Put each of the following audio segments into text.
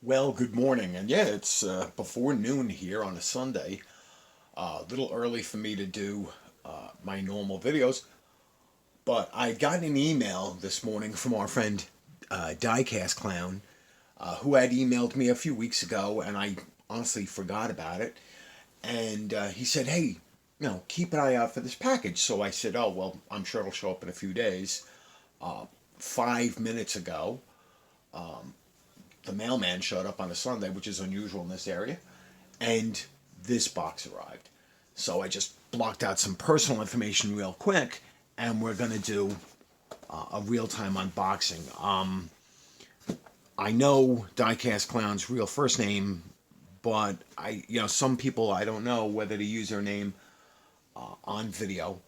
Well, good morning. And yeah, it's before noon here on a Sunday. A little early for me to do my normal videos, but I got an email this morning from our friend Diecast Clown, who had emailed me a few weeks ago, and I honestly forgot about it. And he said, "Hey, keep an eye out for this package." So I said, "Oh, well, I'm sure it'll show up in a few days." 5 minutes ago, the mailman showed up on a Sunday, which is unusual in this area, and this box arrived. So I just blocked out some personal information real quick, and we're gonna do a real time unboxing. I know Diecast Clown's real first name, but some people I don't know whether to use their name on video,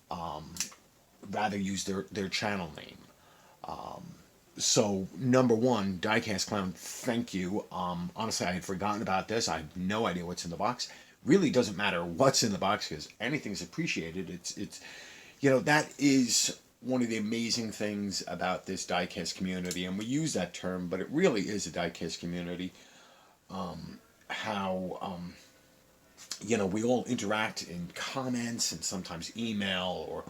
rather use their channel name. So number one, Diecast Clown, thank you. Honestly, I had forgotten about this. I have no idea what's in the box. Really doesn't matter what's in the box because anything's appreciated. That is one of the amazing things about this diecast community, and we use that term, but it really is a diecast community. How we all interact in comments and sometimes email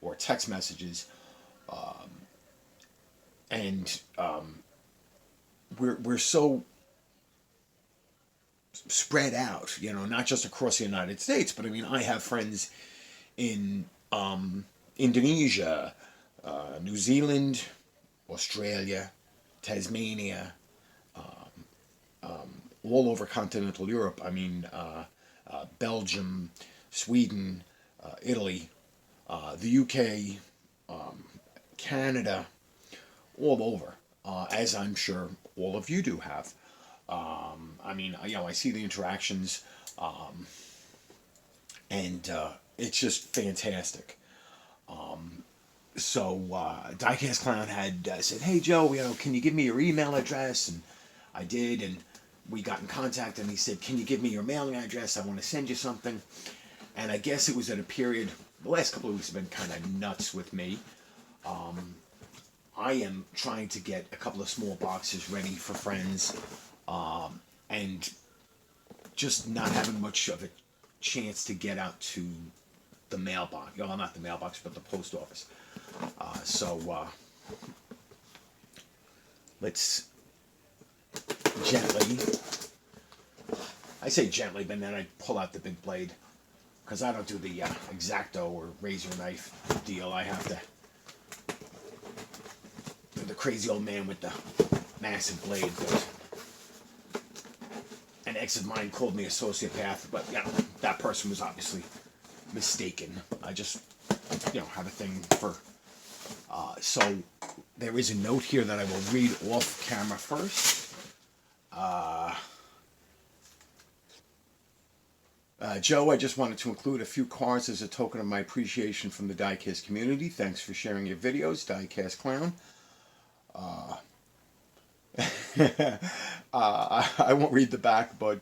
or text messages, and we're so spread out, not just across the United States, but I mean, I have friends in Indonesia, New Zealand, Australia, Tasmania, all over continental Europe. I mean, Belgium, Sweden, Italy, the UK, Canada, all over, as I'm sure all of you do have. I see the interactions, and it's just fantastic. So Diecast Clown had said, "Hey Joe, can you give me your email address?" And I did, and we got in contact. And he said, "Can you give me your mailing address? I want to send you something." And I guess it was at a period. The last couple of weeks have been kind of nuts with me. I am trying to get a couple of small boxes ready for friends, and just not having much of a chance to get out to the mailbox. Well, not the mailbox, but the post office. So let's gently, I say gently, but then I pull out the big blade because I don't do the X-Acto or razor knife deal. I have to do the crazy old man with the massive blade. But an ex of mine called me a sociopath, but that person was obviously mistaken. I just have a thing for. So there is a note here that I will read off camera first. Joe, I just wanted to include a few cards as a token of my appreciation from the Diecast community. Thanks for sharing your videos, Diecast Clown. I won't read the back, but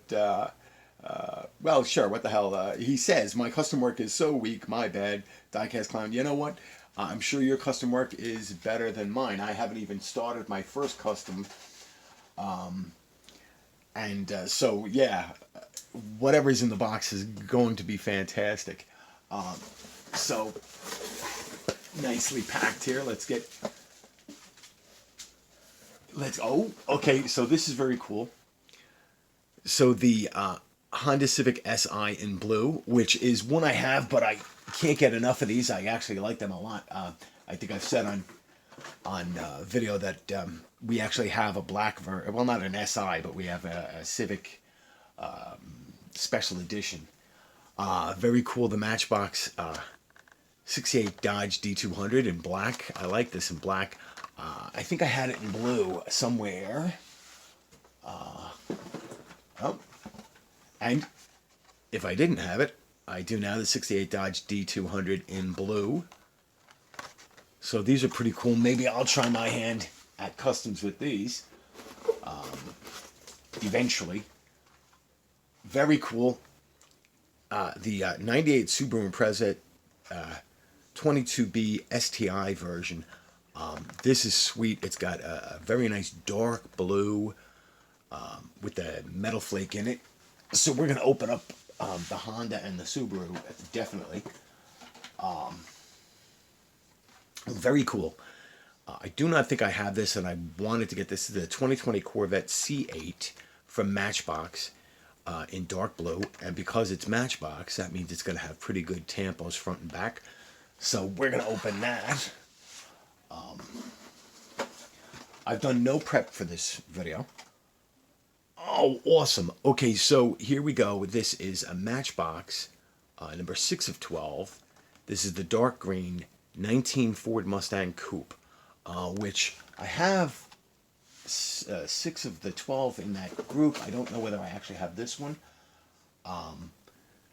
well, sure. What the hell? He says my custom work is so weak. My bad, Diecast Clown. You know what? I'm sure your custom work is better than mine. I haven't even started my first custom, and so yeah, whatever's in the box is going to be fantastic. So nicely packed here. Oh, okay. So this is very cool. So the Honda Civic Si in blue, which is one I have, but I can't get enough of these. I actually like them a lot. I think I've said on video that we actually have a black version. Well, not an Si, but we have a Civic special edition. Very cool. The Matchbox 68 Dodge D200 in black. I like this in black. I think I had it in blue somewhere. Oh, and if I didn't have it, I do now. The 68 Dodge D200 in blue. So these are pretty cool. Maybe I'll try my hand at customs with these eventually. Very cool. The 98 Subaru Impreza 22B STI version. This is sweet. It's got a very nice dark blue with the metal flake in it. So we're gonna open up the Honda and the Subaru, definitely. Very cool. I do not think I have this, and I wanted to get this. This is the 2020 Corvette C8 from Matchbox in dark blue, and because it's Matchbox, that means it's going to have pretty good tampos front and back. So we're going to open that. I've done no prep for this video. Oh, awesome. Okay, so here we go. This is a Matchbox, number 6 of 12. This is the dark green 19 Ford Mustang Coupe, which I have 6 of the 12 in that group. I don't know whether I actually have this one.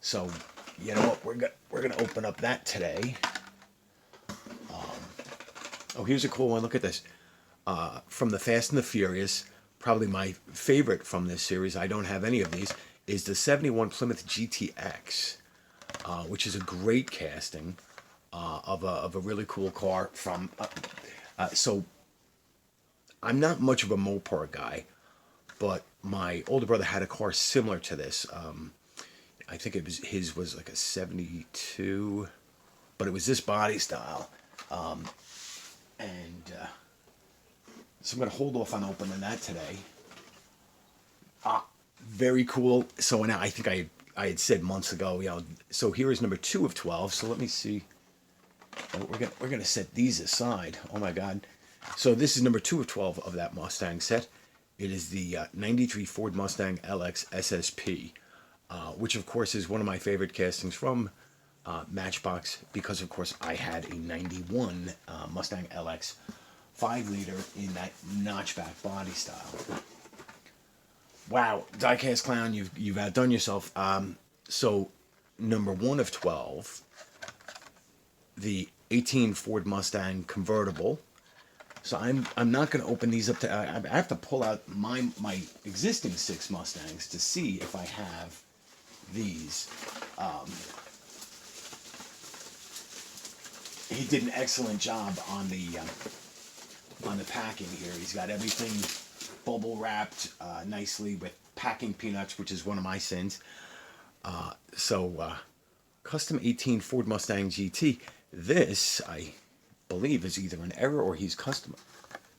So, you know what? We're gonna open up that today. Oh, here's a cool one. Look at this. From the Fast and the Furious, probably my favorite from this series. I don't have any of these. Is the 71 Plymouth GTX, which is a great casting of a really cool car from. So I'm not much of a Mopar guy, but my older brother had a car similar to this. I think his was like a 72, but it was this body style. So I'm going to hold off on opening that today. Very cool. So now I think I had said months ago, so here is number 2 of 12. So let me see. Oh, we're gonna set these aside. Oh my God. So this is number 2 of 12 of that Mustang set. It is the 93 Ford Mustang LX SSP, which of course is one of my favorite castings from Matchbox, because of course I had a 91 Mustang LX 5-liter in that notchback body style. Wow, Diecast Clown, you've outdone yourself. So number 1 of 12, the 18 Ford Mustang convertible. So I'm not going to open these up to. I have to pull out my existing 6 Mustangs to see if I have these. He did an excellent job on the packing here. He's got everything bubble wrapped nicely with packing peanuts, which is one of my sins. Custom 18 Ford Mustang GT. This, I believe, is either an error or he's custom.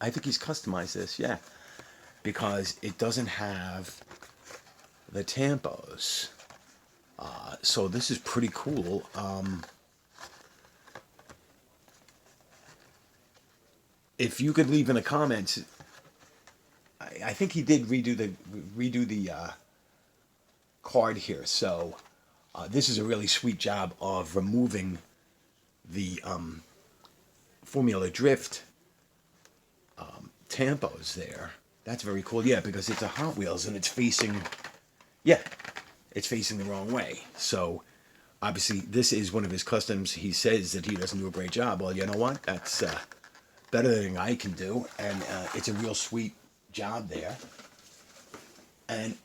I think he's customized this, yeah, because it doesn't have the tampos. So this is pretty cool. If you could leave in the comments, I think he did redo the card here. So this is a really sweet job of removing the Formula Drift tampos there. That's very cool. Yeah, because it's a Hot Wheels and it's facing the wrong way. So obviously this is one of his customs. He says that he doesn't do a great job. Well, you know what? That's better than I can do, and it's a real sweet job there. And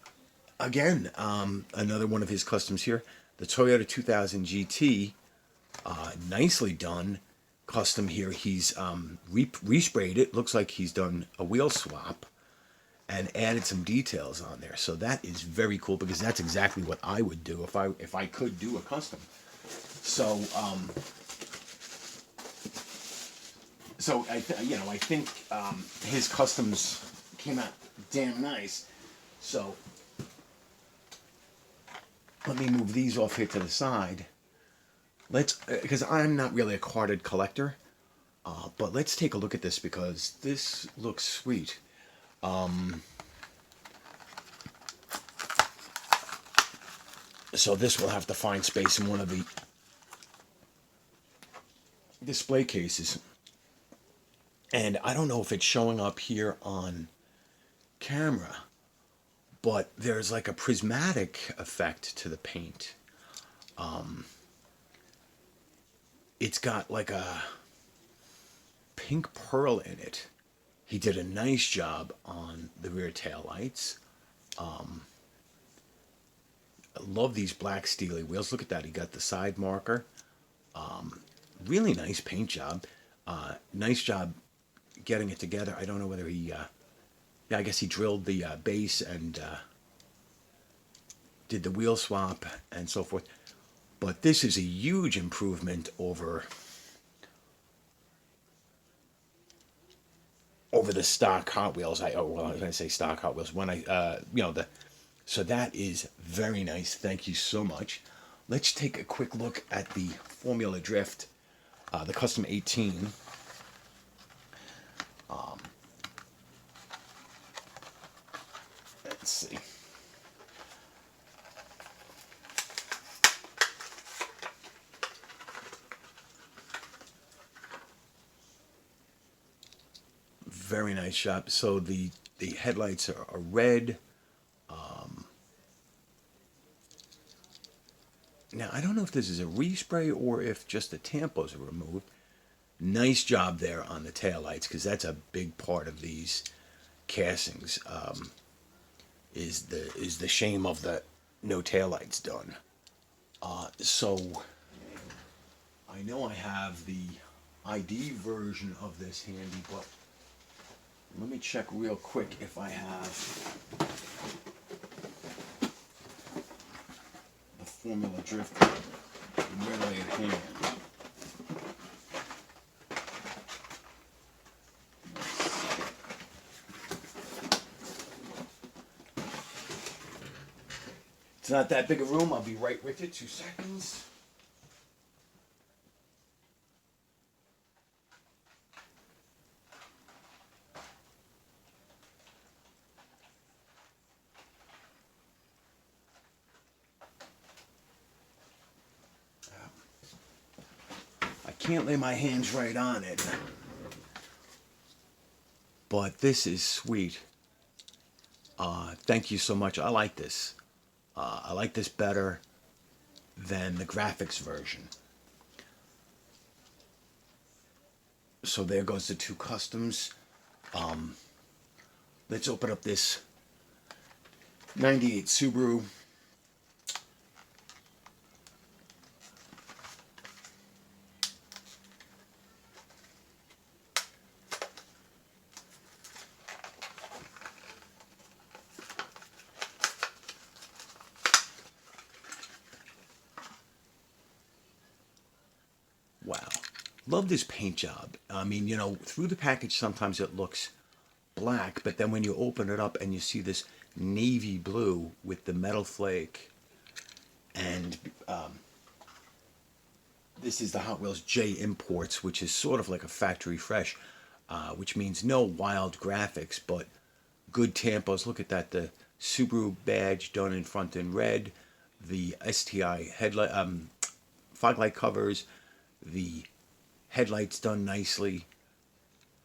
again, another one of his customs here, the Toyota 2000 GT, nicely done custom here. He's resprayed it. Looks like he's done a wheel swap and added some details on there. So that is very cool, because that's exactly what I would do if I could do a custom. So I think his customs came out damn nice. So let me move these off here to the side. Because I'm not really a carded collector, but let's take a look at this, because this looks sweet. So this will have to find space in one of the display cases. And I don't know if it's showing up here on camera, but there's like a prismatic effect to the paint. It's got like a pink pearl in it. He did a nice job on the rear tail lights. I love these black steely wheels. Look at that. He got the side marker. Really nice paint job. Nice job getting it together. I don't know whether he yeah, I guess he drilled the base and did the wheel swap and so forth. But this is a huge improvement over the stock Hot Wheels. I was going to say stock Hot Wheels when the. So that is very nice. Thank you so much. Let's take a quick look at the Formula Drift, the Custom 18. Let's see. Very nice job. So the headlights are red. Now I don't know if this is a respray or if just the tampos are removed. Nice job there on the taillights, because that's a big part of these castings. Is the shame of the no taillights done. So I know I have the ID version of this handy, but let me check real quick if I have the Formula Drift really at hand. It's not that big a room. I'll be right with you. 2 seconds. I can't lay my hands right on it, but this is sweet. Thank you so much. I like this. I like this better than the graphics version. So there goes the 2 customs. Let's open up this 98 Subaru. Wow. Love this paint job. I mean, through the package sometimes it looks black, but then when you open it up and you see this navy blue with the metal flake, and this is the Hot Wheels J Imports, which is sort of like a factory fresh, which means no wild graphics, but good tampos. Look at that, the Subaru badge done in front in red, the STI headlight, fog light covers, the headlights done nicely,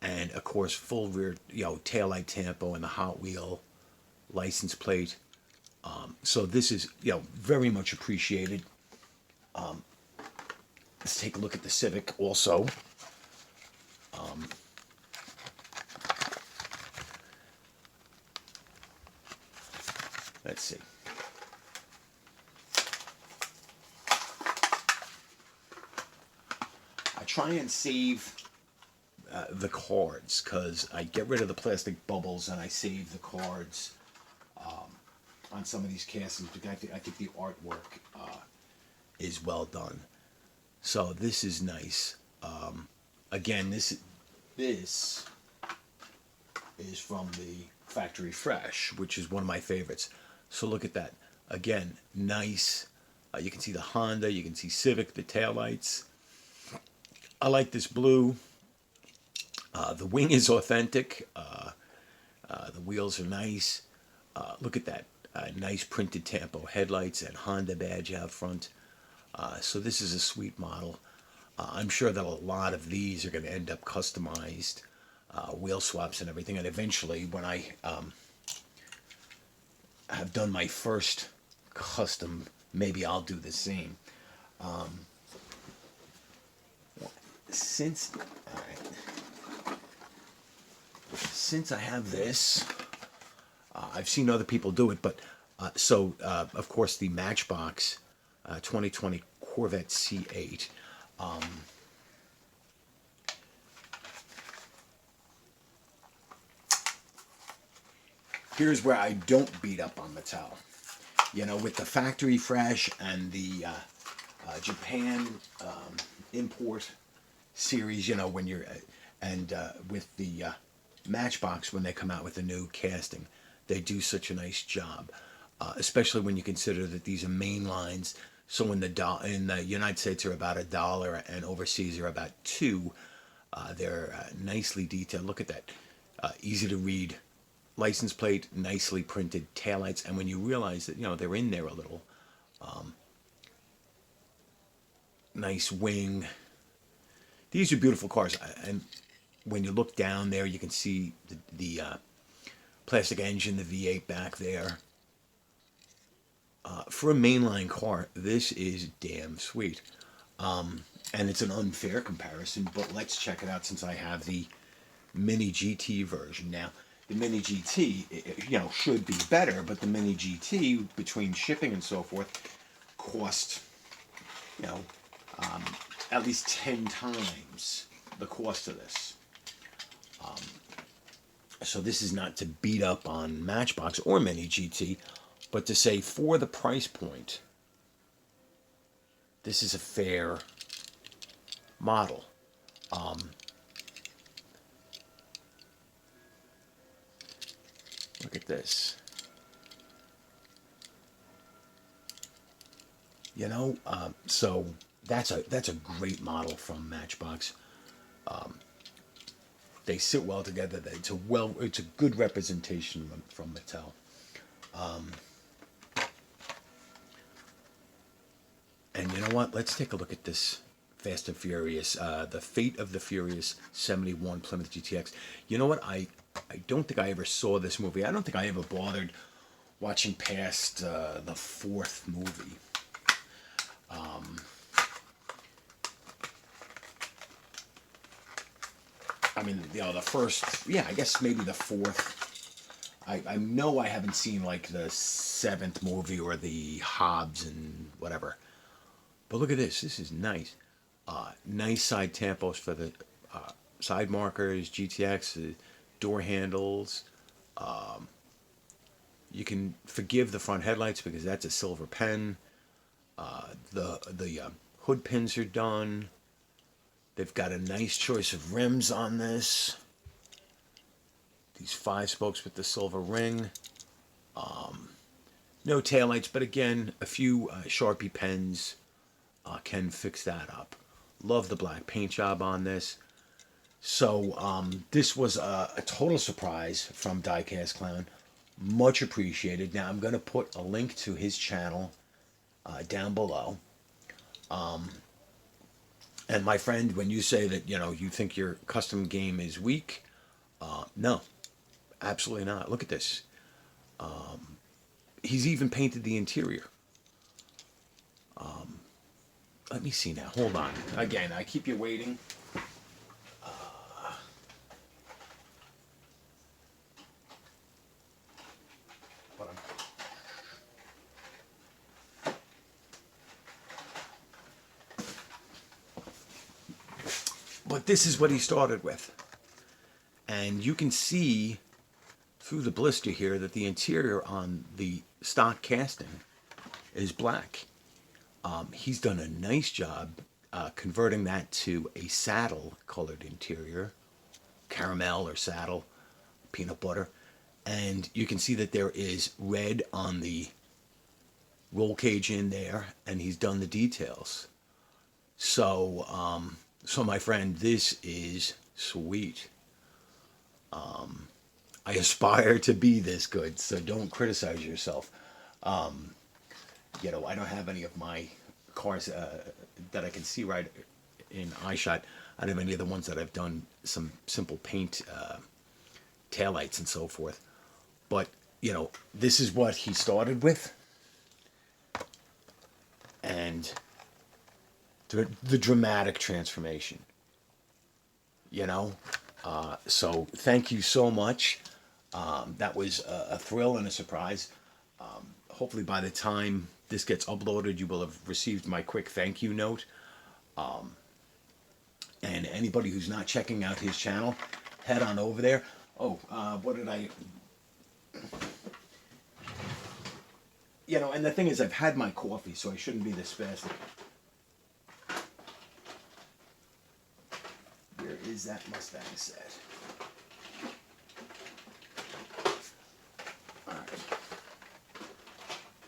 and of course full rear tail light tampo and the Hot Wheel license plate. So this is very much appreciated. Let's take a look at the Civic also. Let's see. I try and save the cards, because I get rid of the plastic bubbles and I save the cards on some of these castings, because I think the artwork is well done. So this is nice. Again, this is from the Factory Fresh, which is one of my favorites. So look at that. Again, nice. You can see the Honda, you can see Civic, the taillights. I like this blue. The wing is authentic. The wheels are nice. Look at that. Nice printed tampo headlights and Honda badge out front. So this is a sweet model. I'm sure that a lot of these are going to end up customized, wheel swaps and everything. And eventually, when I have done my first custom, maybe I'll do the same. Since I have this, I've seen other people do it, but of course the Matchbox 2020 Corvette C8. Here's where I don't beat up on Mattel. You know, with the factory fresh and the Japan import series, you know, when you're, and with the Matchbox, when they come out with a new casting, they do such a nice job, especially when you consider that these are main lines. So in the United States are about $1 and overseas are about $2. They're nicely detailed. Look at that, easy to read license plate, nicely printed taillights, and when you realize that, you know, they're in there a little, nice wing. These are beautiful cars, and when you look down there, you can see the plastic engine, the V8 back there. For a mainline car, this is damn sweet. And it's an unfair comparison, but let's check it out since I have the Mini GT version. Now, the Mini GT, you know, should be better, but the Mini GT, between shipping and so forth, cost, you know, at least 10 times the cost of this. So this is not to beat up on Matchbox or Mini GT, but to say for the price point, this is a fair model. Look at this. You know, so that's a great model from Matchbox. They sit well together. It's a good representation from Mattel. And you know what? Let's take a look at this Fast and Furious, the Fate of the Furious 71 Plymouth GTX. You know what? I don't think I ever saw this movie. I don't think I ever bothered watching past the fourth movie. I mean, you know, the first, yeah, I guess maybe the fourth. I know I haven't seen like the seventh movie or the Hobbs and whatever. But look at this. This is nice. Nice side tampos for the side markers, GTX, door handles. You can forgive the front headlights because that's a silver pen. The hood pins are done. They've got a nice choice of rims on this. These 5 spokes with the silver ring. No taillights, but again, a few Sharpie pens can fix that up. Love the black paint job on this. So this was a total surprise from Diecast Clown. Much appreciated. Now I'm going to put a link to his channel down below. And my friend, when you say that, you know, you think your custom game is weak, no, absolutely not. Look at this. He's even painted the interior. Let me see now. Hold on. Again, I keep you waiting. But this is what he started with. And you can see through the blister here that the interior on the stock casting is black. He's done a nice job converting that to a saddle colored interior, caramel or saddle, peanut butter. And you can see that there is red on the roll cage in there, and he's done the details. So, my friend, this is sweet. I aspire to be this good, so don't criticize yourself. You know, I don't have any of my cars that I can see right in eyeshot. I don't have any of the ones that I've done some simple paint, taillights and so forth. But, you know, this is what he started with. And the dramatic transformation, you know. So thank you so much. That was a thrill and a surprise. Hopefully by the time this gets uploaded, you will have received my quick thank you note. And anybody who's not checking out his channel, head on over there. Oh, what did I... You know, and the thing is, I've had my coffee, so I shouldn't be this fast. Where is that Mustang set? All right.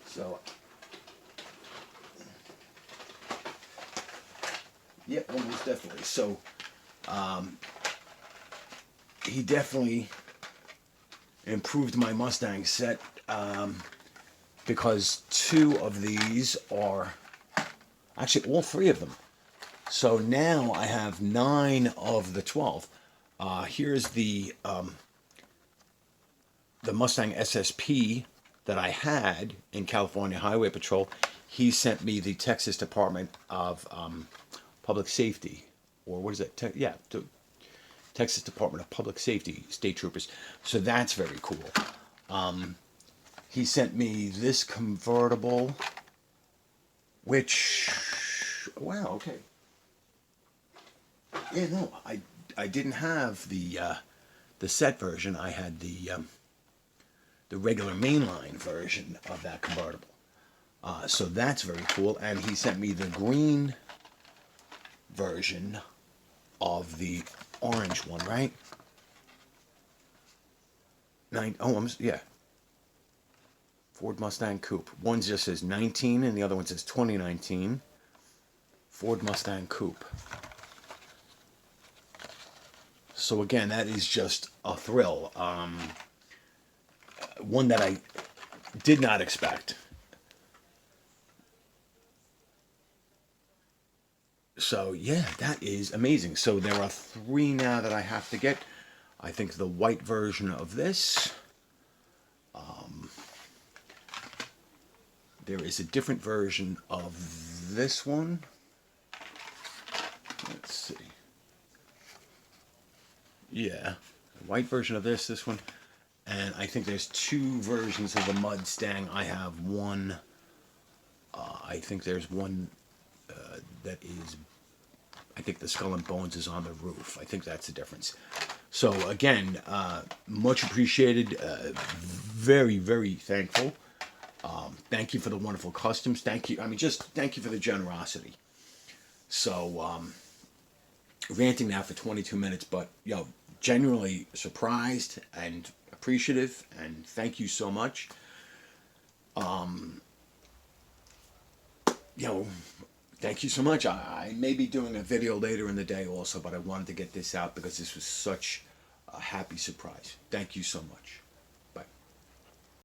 So, yeah, almost definitely. So, he definitely improved my Mustang set, because two of these are, actually all three of them. So now I have 9 of the 12. Here's the Mustang SSP that I had in California Highway Patrol. He sent me the Texas Department of Public Safety, or what is it? Texas Department of Public Safety State Troopers. So that's very cool. He sent me this convertible, which, wow, okay. Yeah, no, I didn't have the set version. I had the regular mainline version of that convertible. So that's very cool. And he sent me the green version of the orange one, right? Yeah. Ford Mustang Coupe. One just says 19 and the other one says 2019. Ford Mustang Coupe. So again, that is just a thrill. One that I did not expect. So yeah, that is amazing. So there are 3 now that I have to get. I think the white version of this. There is a different version of this one. Let's see. Yeah, white version of this one. And I think there's 2 versions of the Mustang. I have one. I think there's one that is. I think the Skull and Bones is on the roof. I think that's the difference. So again, much appreciated. Very, very thankful. Thank you for the wonderful customs. Thank you. I mean, just thank you for the generosity. So, ranting now for 22 minutes, but genuinely surprised and appreciative, and thank you so much. Thank you so much. I may be doing a video later in the day also, but I wanted to get this out because this was such a happy surprise. Thank you so much.